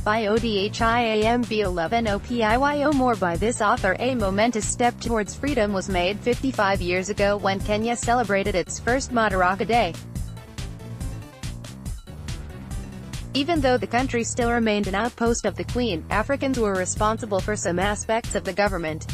by ODHIAMBO Levin OPIYO More by this author. A momentous step towards freedom was made 55 years ago when Kenya celebrated its first Madaraka Day. Even though the country still remained an outpost of the Queen, Africans were responsible for some aspects of the government.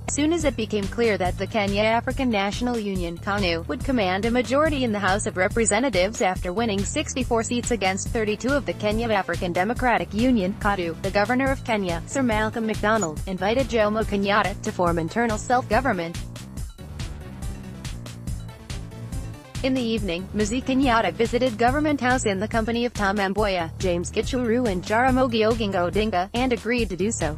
As soon as it became clear that the Kenya African National Union (Kanu) would command a majority in the House of Representatives after winning 64 seats against 32 of the Kenya African Democratic Union (Kadu), the Governor of Kenya, Sir Malcolm MacDonald, invited Jomo Kenyatta to form internal self-government. In the evening, Mzee Kenyatta visited Government House in the company of Tom Mboya, James Gichuru and Jaramogi Oginga Odinga, and agreed to do so.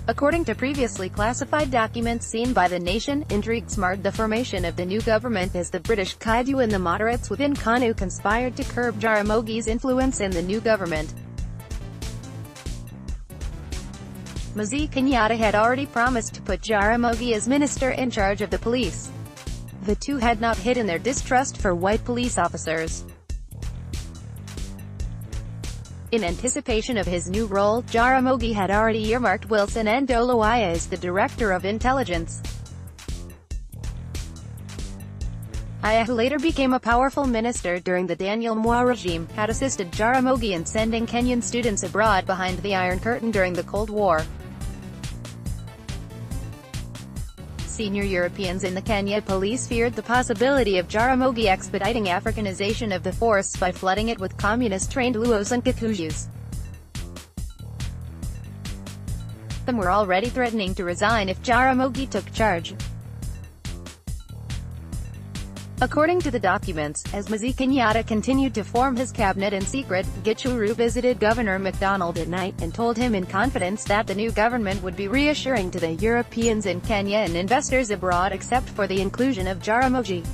According to previously classified documents seen by The Nation, intrigues marred the formation of the new government as the British Kadu and the moderates within Kanu conspired to curb Jaramogi's influence in the new government. Mzee Kenyatta had already promised to put Jaramogi as minister in charge of the police. The two had not hidden their distrust for white police officers. In anticipation of his new role, Jaramogi had already earmarked Wilson Ndolowaya as the Director of Intelligence. Aya, who later became a powerful minister during the Daniel Moi regime, had assisted Jaramogi in sending Kenyan students abroad behind the Iron Curtain during the Cold War. Senior Europeans in the Kenya police feared the possibility of Jaramogi expediting Africanization of the force by flooding it with communist-trained Luos and Kikuyus. Some were already threatening to resign if Jaramogi took charge. According to the documents, as Mzee Kenyatta continued to form his cabinet in secret, Gichuru visited Governor MacDonald at night, and told him in confidence that the new government would be reassuring to the Europeans in Kenya and investors abroad except for the inclusion of Jaramogi.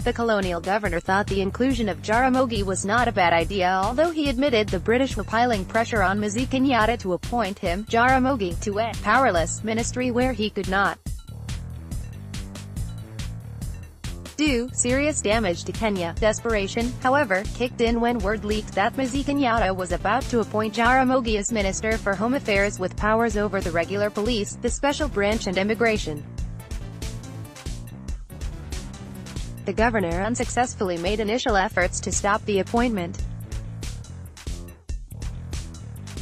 The colonial governor thought the inclusion of Jaramogi was not a bad idea, although he admitted the British were piling pressure on Mzee Kenyatta to appoint him, Jaramogi, to a powerless ministry where he could not do serious damage to Kenya. Desperation, however, kicked in when word leaked that Mzee Kenyatta was about to appoint Jaramogi as Minister for Home Affairs with powers over the regular police, the special branch and immigration. The governor unsuccessfully made initial efforts to stop the appointment.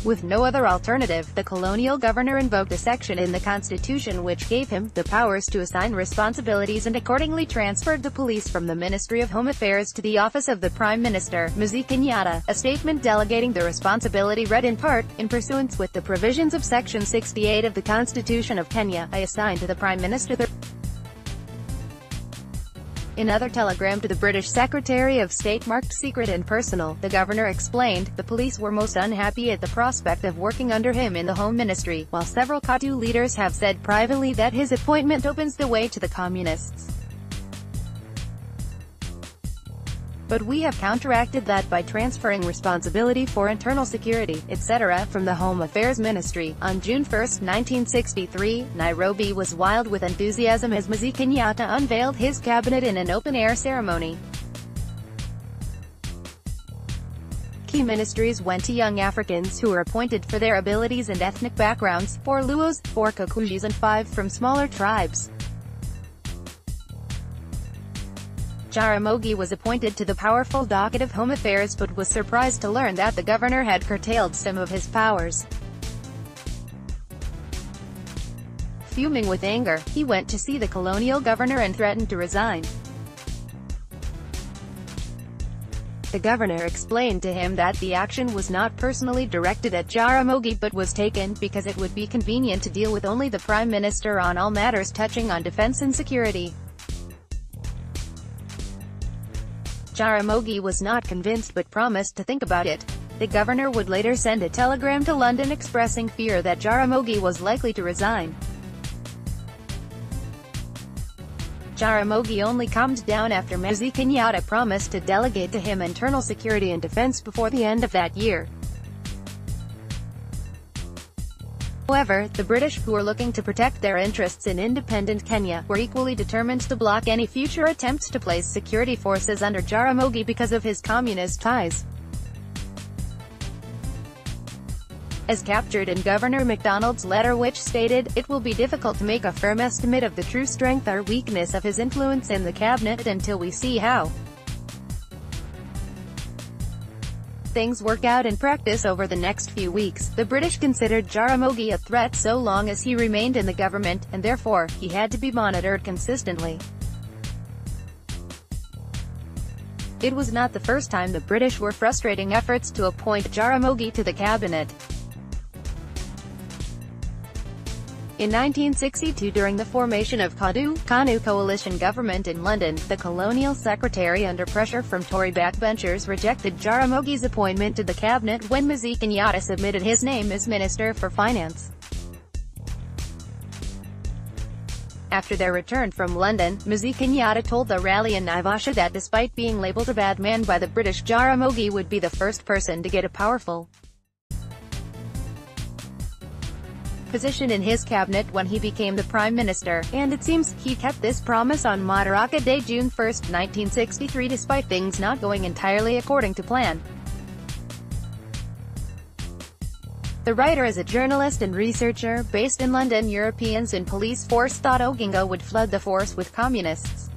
With no other alternative, the colonial governor invoked a section in the constitution which gave him the powers to assign responsibilities and accordingly transferred the police from the Ministry of Home Affairs to the office of the Prime Minister, Mzee Kenyatta. A statement delegating the responsibility read in part, in pursuance with the provisions of Section 68 of the Constitution of Kenya, I assign to the Prime Minister the. In other telegram to the British Secretary of State marked secret and personal, the governor explained, the police were most unhappy at the prospect of working under him in the Home Ministry, while several Kadu leaders have said privately that his appointment opens the way to the communists. But we have counteracted that by transferring responsibility for internal security, etc., from the Home Affairs Ministry. On June 1, 1963, Nairobi was wild with enthusiasm as Mzee Kenyatta unveiled his cabinet in an open-air ceremony. Key ministries went to young Africans who were appointed for their abilities and ethnic backgrounds, 4 Luos, 4 Kikuyus and 5 from smaller tribes. Jaramogi was appointed to the powerful docket of Home Affairs but was surprised to learn that the governor had curtailed some of his powers. Fuming with anger, he went to see the colonial governor and threatened to resign. The governor explained to him that the action was not personally directed at Jaramogi but was taken because it would be convenient to deal with only the Prime Minister on all matters touching on defense and security. Jaramogi was not convinced but promised to think about it. The governor would later send a telegram to London expressing fear that Jaramogi was likely to resign. Jaramogi only calmed down after Mzee Kenyatta promised to delegate to him internal security and defense before the end of that year. However, the British, who were looking to protect their interests in independent Kenya, were equally determined to block any future attempts to place security forces under Jaramogi because of his communist ties. As captured in Governor MacDonald's letter, which stated, "It will be difficult to make a firm estimate of the true strength or weakness of his influence in the cabinet until we see how things work out in practice over the next few weeks." The British considered Jaramogi a threat so long as he remained in the government, and therefore, he had to be monitored consistently. It was not the first time the British were frustrating efforts to appoint Jaramogi to the cabinet. In 1962, during the formation of Kanu coalition government in London, the colonial secretary, under pressure from Tory backbenchers, rejected Jaramogi's appointment to the cabinet when Mzee Kenyatta submitted his name as Minister for Finance. After their return from London, Mzee Kenyatta told the rally in Naivasha that despite being labelled a bad man by the British, Jaramogi would be the first person to get a powerful position in his cabinet when he became the Prime Minister, and it seems he kept this promise on Madaraka Day, June 1, 1963, despite things not going entirely according to plan. The writer is a journalist and researcher based in London. Europeans in police force thought Oginga would flood the force with communists.